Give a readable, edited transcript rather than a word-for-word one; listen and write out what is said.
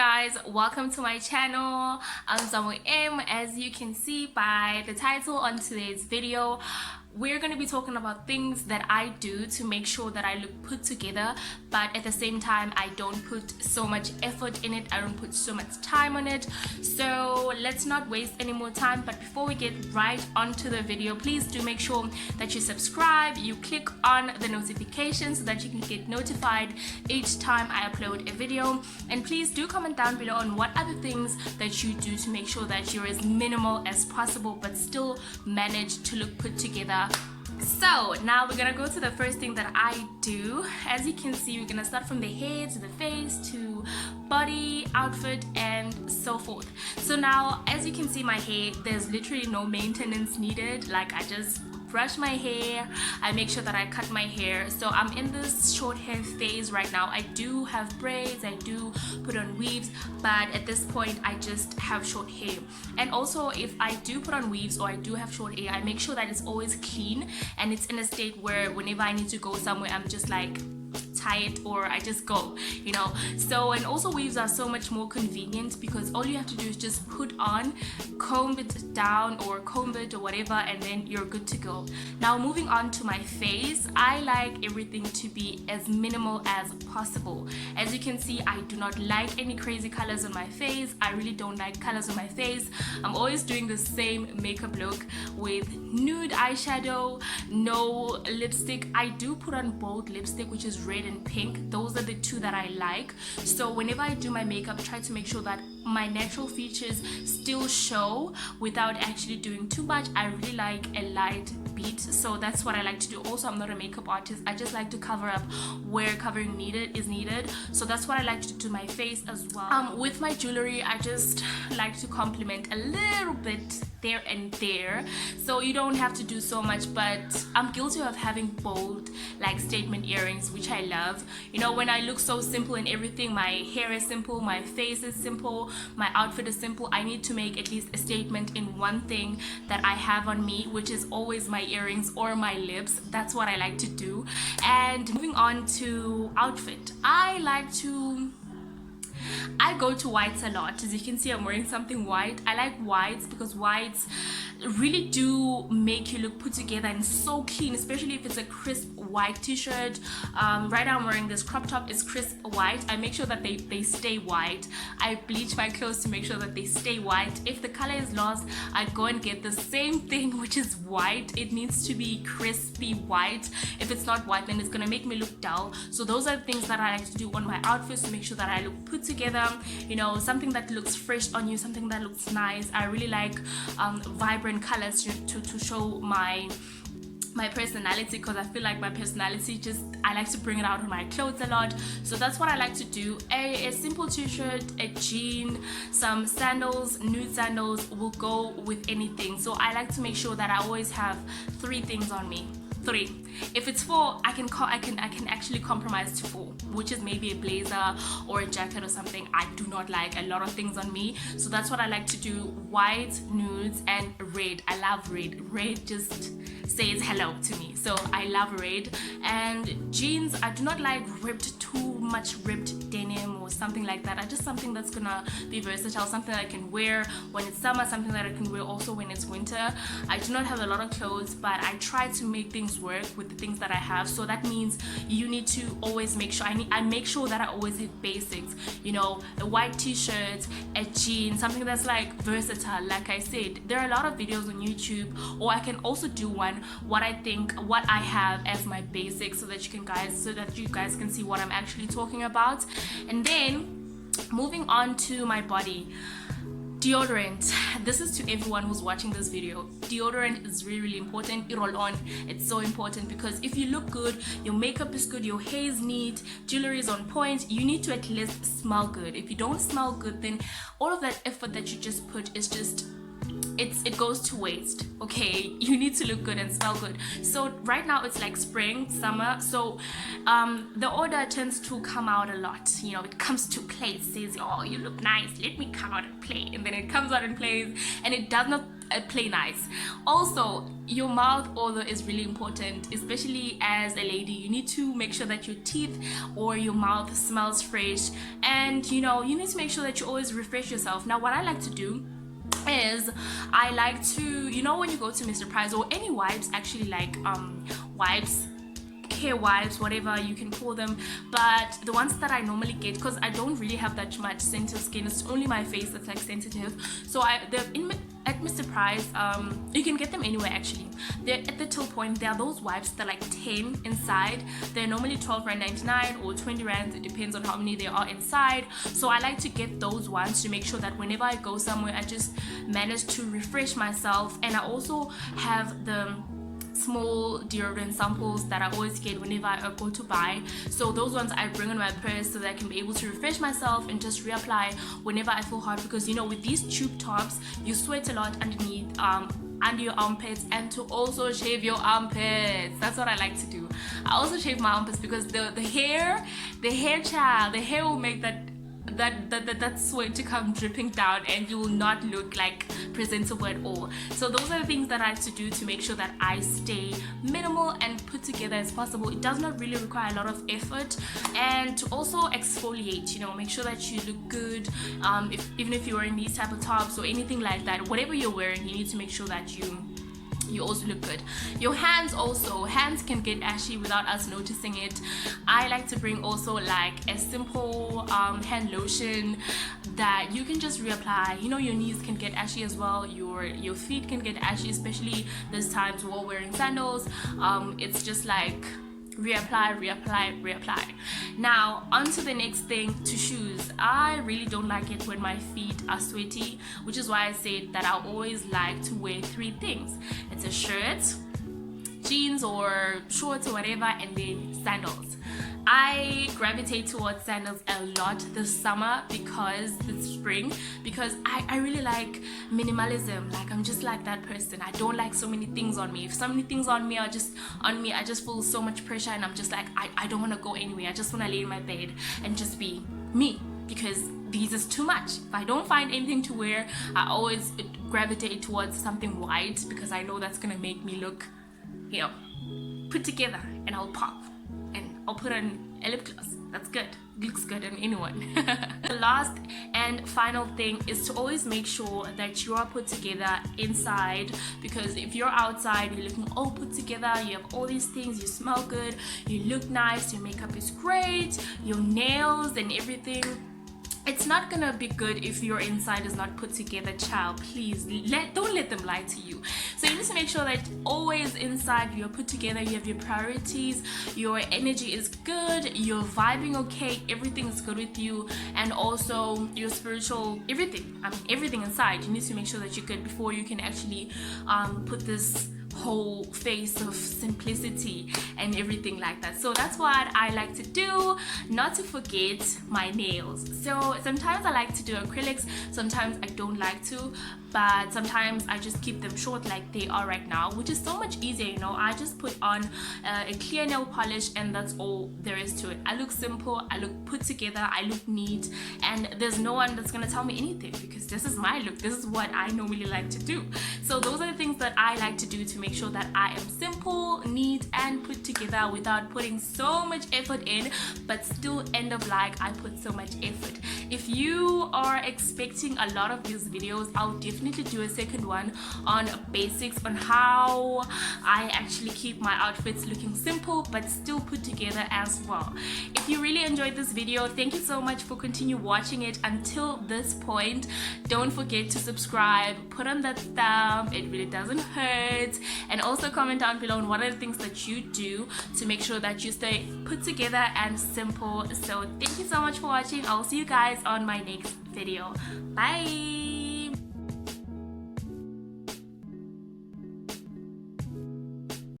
guys, welcome to my channel. I'm Zamo M. As you can see by the title on today's video, we're going to be talking about things that I do to make sure that I look put together, but at the same time I don't put so much effort in it, I don't put so much time on it. So let's not waste any more time. But before we get right onto the video, please do make sure that you subscribe, you click on the notifications so that you can get notified each time I upload a video. And please do comment down below on what other things that you do to make sure that you're as minimal as possible but still manage to look put together. So now we're gonna go to the first thing that I do. As you can see, we're gonna start from the head to the face to body, outfit, and so forth. So now, as you can see, my hair, there's literally no maintenance needed. Like, I just brush my hair, I make sure that I cut my hair. So I'm in this short hair phase right now. I do have braids, I do put on weaves, but at this point I just have short hair. And also, if I do put on weaves or I do have short hair, I make sure that it's always clean and it's in a state where whenever I need to go somewhere, I'm just like tie it or I just go, you know. So, and also weaves are so much more convenient because all you have to do is just put on, comb it down or comb it or whatever, and then you're good to go. Now moving on to my face, I like everything to be as minimal as possible. As you can see, I do not like any crazy colors on my face. I really don't like colors on my face. I'm always doing the same makeup look with nude eyeshadow, no lipstick. I do put on bold lipstick, which is red and pink. Those are the two that I like. So whenever I do my makeup, I try to make sure that my natural features still show without actually doing too much. I really like a light beat, so that's what I like to do. Also, I'm not a makeup artist. I just like to cover up where covering is needed. So that's what I like to do to my face as well. With my jewelry, I just like to compliment a little bit there and there, so you don't have to do so much. But I'm guilty of having bold, like, statement earrings, which I love. You know, when I look so simple in everything, my hair is simple, my face is simple, my outfit is simple, I need to make at least a statement in one thing that I have on me, which is always my earrings or my lips. That's what I like to do. And moving on to outfit, I go to whites a lot. As you can see, I'm wearing something white. I like whites because whites really do make you look put together and so clean, especially if it's a crisp white t-shirt. Right now I'm wearing this crop top. It's crisp white. I make sure that they stay white. I bleach my clothes to make sure that they stay white. If the color is lost, I go and get the same thing, which is white. It needs to be crispy white. If it's not white, then it's gonna make me look dull. So those are the things that I like to do on my outfits to make sure that I look put together, you know, something that looks fresh on you, something that looks nice. I really like vibrant colors to show my personality, because I feel like my personality, just I like to bring it out on my clothes a lot. So that's what I like to do. A simple t-shirt, a jean, some sandals, nude sandals will go with anything. So I like to make sure that I always have 3 things on me. 3. If it's 4, I can actually compromise to 4, which is maybe a blazer or a jacket or something. I do not like a lot of things on me, so that's what I like to do. White, nudes, and red. I love red. Red just says hello to me, so I love red. And jeans, I do not like too much ripped denim or something like that. I just something that's gonna be versatile, something I can wear when it's summer, something that I can wear also when it's winter. I do not have a lot of clothes, but I try to make things work with the things that I have. So that means you need to always make sure I make sure that I always have basics, you know, a white t-shirt, a jean, something that's like versatile. Like I said, there are a lot of videos on YouTube, or I can also do one what I have as my basics, so that you guys can see what I'm actually talking about. And then moving on to my body, deodorant. This is to everyone who's watching this video. Deodorant is really, really important. Roll-on, it's so important, because if you look good, your makeup is good, your hair is neat, jewelry is on point, you need to at least smell good. If you don't smell good, then all of that effort that you just put is just, it goes to waste. Okay, you need to look good and smell good. So right now it's like spring, summer, so the odor tends to come out a lot. You know, it comes to play. It says, oh, you look nice, let me come out and play. And then it comes out and plays, and it does not play nice. Also, your mouth odor is really important, especially as a lady. You need to make sure that your teeth or your mouth smells fresh, and you need to make sure that you always refresh yourself. Now what I like to do is I like to, when you go to Mr. Price or any wipes, actually, like wipes, hair wipes, whatever you can call them, but the ones that I normally get, because I don't really have that much sensitive skin, it's only my face that's like sensitive, so at Mr. Price, you can get them anywhere actually. They're at the Till Point. There are those wipes that are like 10 inside. They're normally 12.99 or 20 rand, it depends on how many there are inside. So I like to get those ones to make sure that whenever I go somewhere, I just manage to refresh myself. And I also have the small deodorant samples that I always get whenever I go to buy. So those ones I bring in my purse so that I can be able to refresh myself and just reapply whenever I feel hot, because with these tube tops you sweat a lot underneath, under your armpits, and to also shave your armpits. That's what I like to do. I also shave my armpits because the hair will make that sweat to come dripping down, and you will not look like presentable at all. So those are the things that I like to do to make sure that I stay minimal and put together as possible. It does not really require a lot of effort. And to also exfoliate, make sure that you look good. Even if you're wearing these type of tops or anything like that, whatever you're wearing, you need to make sure that you also look good. Your hands can get ashy without us noticing it. I like to bring also like a simple hand lotion that you can just reapply. Your knees can get ashy as well, your feet can get ashy, especially these times while wearing sandals. It's just like reapply. Now on to the next thing, to shoes. I really don't like it when my feet are sweaty, which is why I said that I always like to wear 3 things. It's a shirt, jeans or shorts or whatever, and then sandals. I gravitate towards sandals a lot this summer, because this spring, because I really like minimalism. Like, I'm just like that person. I don't like so many things on me. If so many things on me are just on me, I just feel so much pressure, and I'm just like, I don't want to go anywhere. I just want to lay in my bed and just be me, because these is too much. If I don't find anything to wear, I always gravitate towards something white, because I know that's gonna make me look, put together, and I'll pop. I'll put on a lip gloss. That's good. It looks good on anyone. The last and final thing is to always make sure that you are put together inside, because if you're outside, you're looking all put together, you have all these things, you smell good, you look nice, your makeup is great, your nails and everything. It's not gonna be good if your inside is not put together, child. Please don't let them lie to you. So you need to make sure that always inside you're put together, you have your priorities, your energy is good, you're vibing okay, everything is good with you, and also your spiritual, everything inside. You need to make sure that you're good before you can actually put this whole face of simplicity and everything like that. So that's what I like to do. Not to forget my nails. So sometimes I like to do acrylics, sometimes I don't like to, but sometimes I just keep them short like they are right now, which is so much easier. I just put on a clear nail polish, and that's all there is to it. I look simple, I look put together, I look neat, and there's no one that's gonna tell me anything, because this is my look, this is what I normally like to do. So those are the things that I like to do to make sure that I am simple, neat, and put together without putting so much effort in, but still end up like I put so much effort. If you are expecting a lot of these videos, I'll definitely do a second one on basics, on how I actually keep my outfits looking simple but still put together as well. If you really enjoyed this video, thank you so much for continue watching it until this point. Don't forget to subscribe, put on that thumb, it really doesn't hurt, and also comment down below on what are the things that you do to make sure that you stay put together and simple. So thank you so much for watching. I'll see you guys on my next video. Bye.